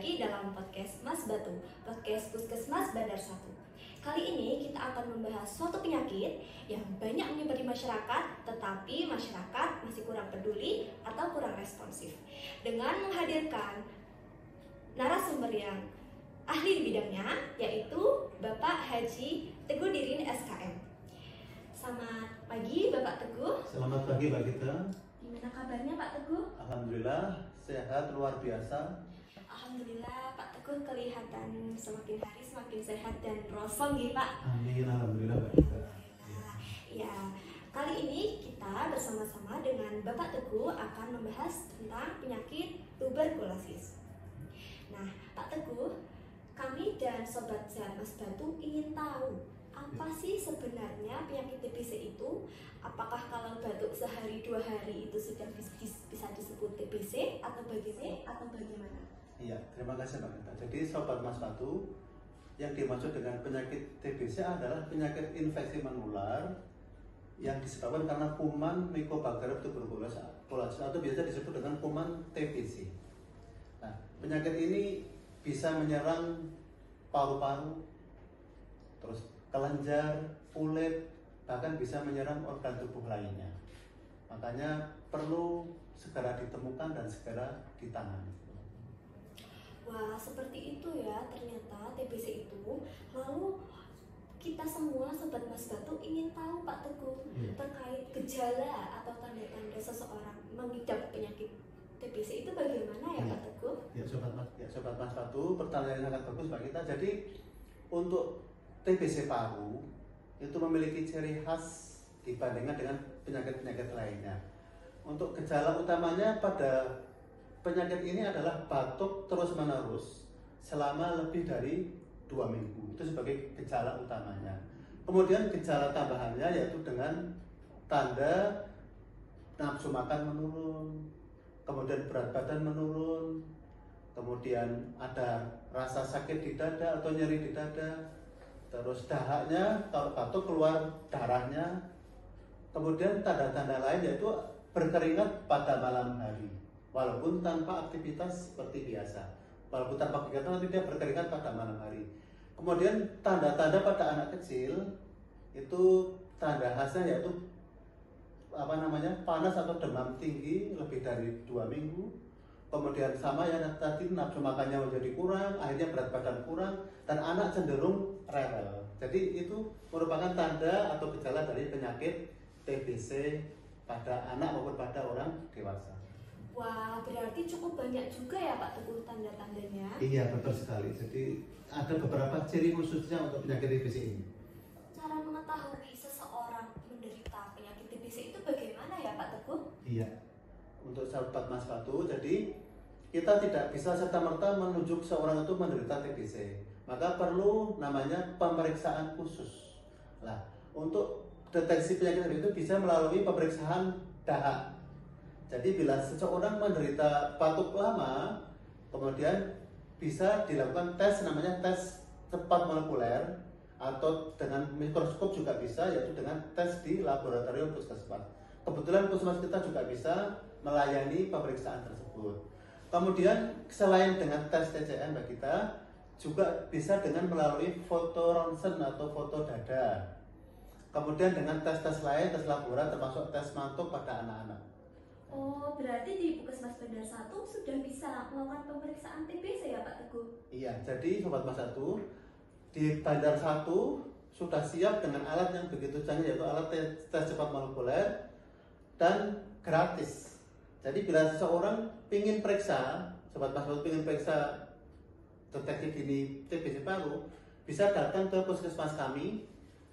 lagi dalam podcast Mas Batu, podcast Puskesmas Bandar 1. Kali ini kita akan membahas suatu penyakit yang banyak menyebar di masyarakat, tetapi masyarakat masih kurang peduli atau kurang responsif. Dengan menghadirkan narasumber yang ahli di bidangnya, yaitu Bapak Haji Teguh Dirin SKM. Selamat pagi Bapak Teguh. Selamat pagi Mbak Gita. Gimana kabarnya Pak Teguh? Alhamdulillah sehat luar biasa. Alhamdulillah Pak Teguh kelihatan semakin hari semakin sehat dan rosong ya Pak. Amin, alhamdulillah Mbak Gita. Ya, kali ini kita bersama-sama dengan Bapak Teguh akan membahas tentang penyakit tuberkulosis. Nah, Pak Teguh, kami dan Sobat Sehat Mas Batu ingin tahu apa sih sebenarnya penyakit TBC itu? Apakah kalau batuk sehari 2 hari itu sudah bisa disebut TBC atau bagaimana? Iya, terima kasih Mbak Gita. Jadi Sobat Mas Batu, yang dimaksud dengan penyakit TBC adalah penyakit infeksi menular yang disebabkan karena kuman Mycobacterium tuberculosis atau biasa disebut dengan kuman TBC. Nah, penyakit ini bisa menyerang paru-paru, terus kelenjar, kulit, bahkan bisa menyerang organ tubuh lainnya. Makanya perlu segera ditemukan dan segera ditangani. Wah, seperti itu ya ternyata TBC itu. Lalu kita semua Sobat Mas Batu ingin tahu Pak Teguh terkait gejala atau tanda-tanda seseorang mengidap penyakit TBC itu bagaimana ya Pak Teguh? Ya Sobat Mas Batu, pertanyaan yang sangat bagus Mbak Gita. Jadi untuk TBC paru itu memiliki ciri khas dibandingkan dengan penyakit-penyakit lainnya. Untuk gejala utamanya pada penyakit ini adalah batuk terus-menerus selama lebih dari 2 minggu. Itu sebagai gejala utamanya. Kemudian gejala tambahannya yaitu dengan tanda nafsu makan menurun, kemudian berat badan menurun, kemudian ada rasa sakit di dada atau nyeri di dada, terus dahaknya kalau batuk keluar darahnya, kemudian tanda-tanda lain yaitu berkeringat pada malam hari walaupun tanpa aktivitas seperti biasa, walaupun tanpa kegiatan nanti dia berkeringat pada malam hari. Kemudian tanda-tanda pada anak kecil itu tanda khasnya yaitu panas atau demam tinggi lebih dari 2 minggu. Kemudian sama yang tadi nafsu makannya menjadi kurang, akhirnya berat badan kurang, dan anak cenderung rewel. Jadi itu merupakan tanda atau gejala dari penyakit TBC pada anak maupun pada orang dewasa. Wah, berarti cukup banyak juga ya Pak Teguh tanda-tandanya. Iya, betul sekali. Jadi ada beberapa ciri khususnya untuk penyakit TBC ini. Cara mengetahui seseorang menderita penyakit TBC itu bagaimana ya Pak Teguh? Iya. Untuk Sobat Mas Batu, jadi kita tidak bisa serta-merta menunjuk seorang itu menderita TBC. Maka perlu namanya pemeriksaan khusus. Nah, untuk deteksi penyakit TBC itu bisa melalui pemeriksaan dahak. Jadi bila seseorang menderita batuk lama, kemudian bisa dilakukan tes namanya tes cepat molekuler atau dengan mikroskop juga bisa, yaitu dengan tes di laboratorium puskesmas. Kebetulan puskesmas kita juga bisa melayani pemeriksaan tersebut. Kemudian selain dengan tes TCM kita juga bisa dengan melalui foto ronsen atau foto dada. Kemudian dengan tes-tes lain, tes laboratorium termasuk tes mantuk pada anak-anak. Oh, berarti di Puskesmas Bandar 1 sudah bisa melakukan pemeriksaan TBC ya Pak Teguh? Iya, jadi Sobat Mas 1 di Bandar 1 sudah siap dengan alat yang begitu canggih, yaitu alat tes cepat molekuler dan gratis. Jadi bila seseorang ingin periksa, Sobat Mas Batu ingin periksa deteksi dini TBC paru, bisa datang ke puskesmas kami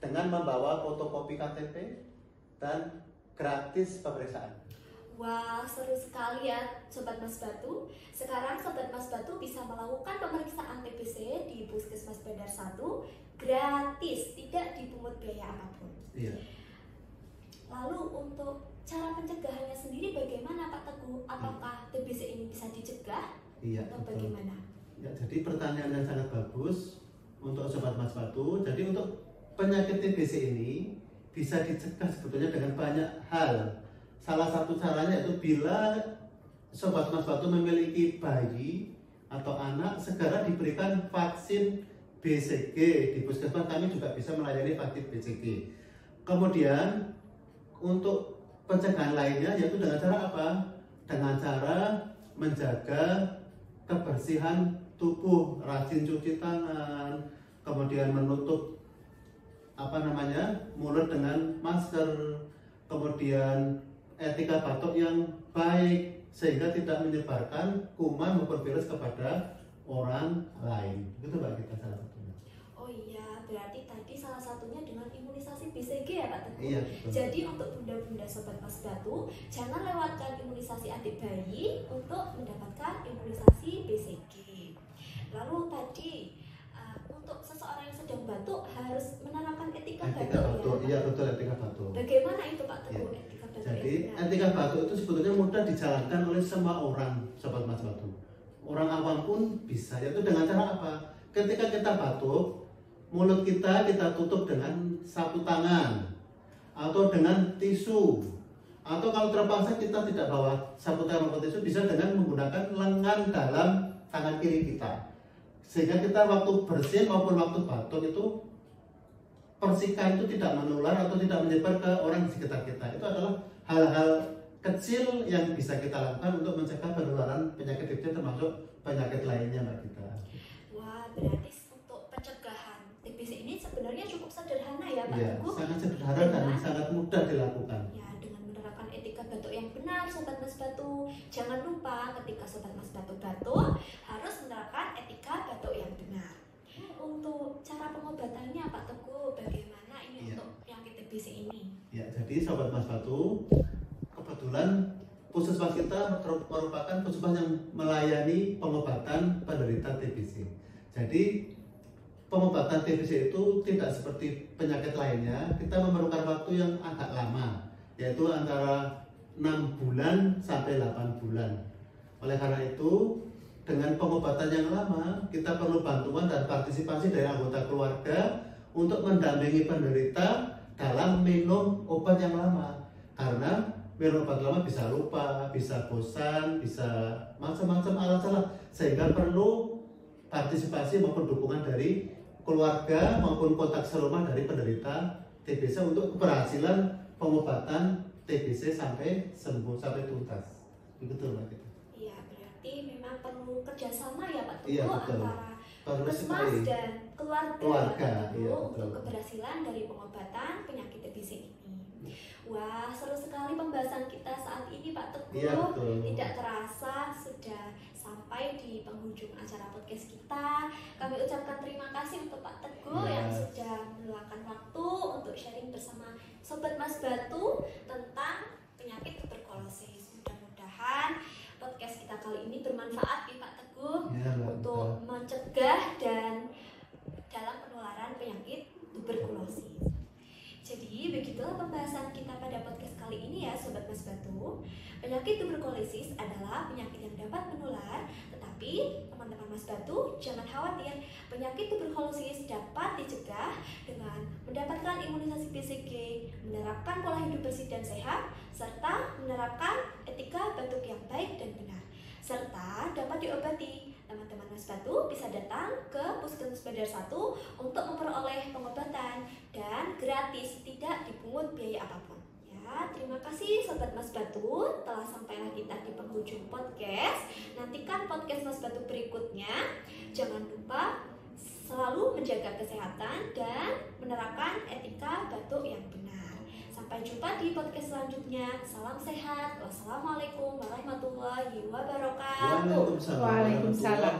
dengan membawa fotokopi KTP dan gratis pemeriksaan. Wah, seru sekali ya Sobat Mas Batu. Sekarang Sobat Mas Batu bisa melakukan pemeriksaan TBC di Puskesmas Bandar 1 gratis, tidak dipungut biaya apapun. Iya. Lalu untuk cara pencegahannya sendiri bagaimana Pak Teguh? Apakah TBC ini bisa dicegah atau bagaimana? Ya, jadi pertanyaan yang sangat bagus untuk Sobat Mas Batu. Jadi untuk penyakit TBC ini bisa dicegah sebetulnya dengan banyak hal. Salah satu caranya itu bila Sobat Mas Batu memiliki bayi atau anak segera diberikan vaksin BCG. Di puskesmas kami juga bisa melayani vaksin BCG. Kemudian untuk pencegahan lainnya yaitu dengan cara apa? Dengan cara menjaga kebersihan tubuh, rajin cuci tangan, kemudian menutup mulut dengan masker, kemudian etika batuk yang baik sehingga tidak menyebarkan kuman maupun virus kepada orang lain. Itu Mbak kita salah satunya. Oh iya, berarti tadi salah satunya dengan imunisasi BCG ya Pak Teguh? Iya, betul. Jadi untuk bunda-bunda Sobat Mas Batu, jangan lewatkan imunisasi adik bayi untuk mendapatkan imunisasi BCG. Lalu tadi untuk seseorang yang sedang batuk harus menerapkan etika batuk. Iya betul, etika batuk. Bagaimana itu Pak Teguh? Ya. Etika batuk. Jadi etika batuk itu sebetulnya mudah dijalankan oleh semua orang, Sobat Mas Batu. Orang awam pun bisa, yaitu dengan cara apa? Ketika kita batuk, mulut kita tutup dengan sapu tangan atau dengan tisu, atau kalau terpaksa kita tidak bawa sapu tangan maupun tisu, bisa dengan menggunakan lengan dalam tangan kiri kita, sehingga kita waktu bersin maupun waktu batuk itu percikan itu tidak menular atau tidak menyebar ke orang di sekitar kita. Itu adalah hal-hal kecil yang bisa kita lakukan untuk mencegah penularan penyakit TBC termasuk penyakit lainnya Mbak Gita. Wah, berarti untuk pencegahan TBC ini sebenarnya cukup sederhana ya Pak Teguh? Sangat sederhana dan sangat mudah dilakukan. Ya, dengan menerapkan etika batuk yang benar Sobat Mas Batu. Jangan lupa ketika Sobat Mas Batu batuk harus menerapkan etika batuk yang benar. Untuk cara pengobatannya Pak Teguh, bagaimana ini untuk penyakit TBC ini? Ya, jadi Sobat Mas Batu, kebetulan puskesmas kita merupakan puskesmas yang melayani pengobatan penderita TBC. Jadi pengobatan TBC itu tidak seperti penyakit lainnya, kita memerlukan waktu yang agak lama, yaitu antara 6 bulan sampai 8 bulan. Oleh karena itu, dengan pengobatan yang lama, kita perlu bantuan dan partisipasi dari anggota keluarga untuk mendampingi penderita dalam minum obat yang lama. Karena minum obat lama bisa lupa, bisa bosan, bisa macam-macam alasan lah, sehingga perlu partisipasi maupun dukungan dari keluarga maupun kontak serumah dari penderita TBC untuk keberhasilan pengobatan TBC sampai sembuh, sampai tuntas. Betul Mbak Gita. Iya, berarti memang perlu kerjasama ya Pak Teguh, Iya, betul. antara puskesmas dan keluarga iya, untuk keberhasilan dari pengobatan penyakit TBC ini. Wah, seru sekali pembahasan kita saat ini Pak Teguh. Iya, betul. Tidak terasa sudah sampai di penghujung acara podcast kita. Kami ucapkan terima kasih untuk Pak Teguh yang sudah meluangkan waktu untuk sharing bersama Sobat Mas Batu tentang penyakit tuberkulosis. Mudah-mudahan podcast kita kali ini bermanfaat ya Pak Teguh untuk mencegah dan dalam penularan penyakit tuberkulosis. Jadi begitulah pembahasan kita pada podcast kali ini ya Sobat Mas Batu. Penyakit tuberkulosis adalah penyakit yang dapat menular, tetapi teman-teman Mas Batu jangan khawatir. Penyakit tuberkulosis dapat dicegah dengan mendapatkan imunisasi BCG, menerapkan pola hidup bersih dan sehat, serta menerapkan etika batuk yang baik dan benar, serta dapat diobati. Teman-teman Mas Batu bisa datang ke Puskesmas Bandar 1 untuk memperoleh pengobatan dan gratis, tidak dipungut biaya apapun. Ya, terima kasih Sobat Mas Batu telah sampailah kita di penghujung podcast. Nantikan podcast Mas Batu berikutnya. Jangan lupa selalu menjaga kesehatan dan menerapkan etika batuk yang benar. Sampai jumpa di podcast selanjutnya. Salam sehat. Wassalamualaikum warahmatullahi wabarakatuh. Waalaikumsalam.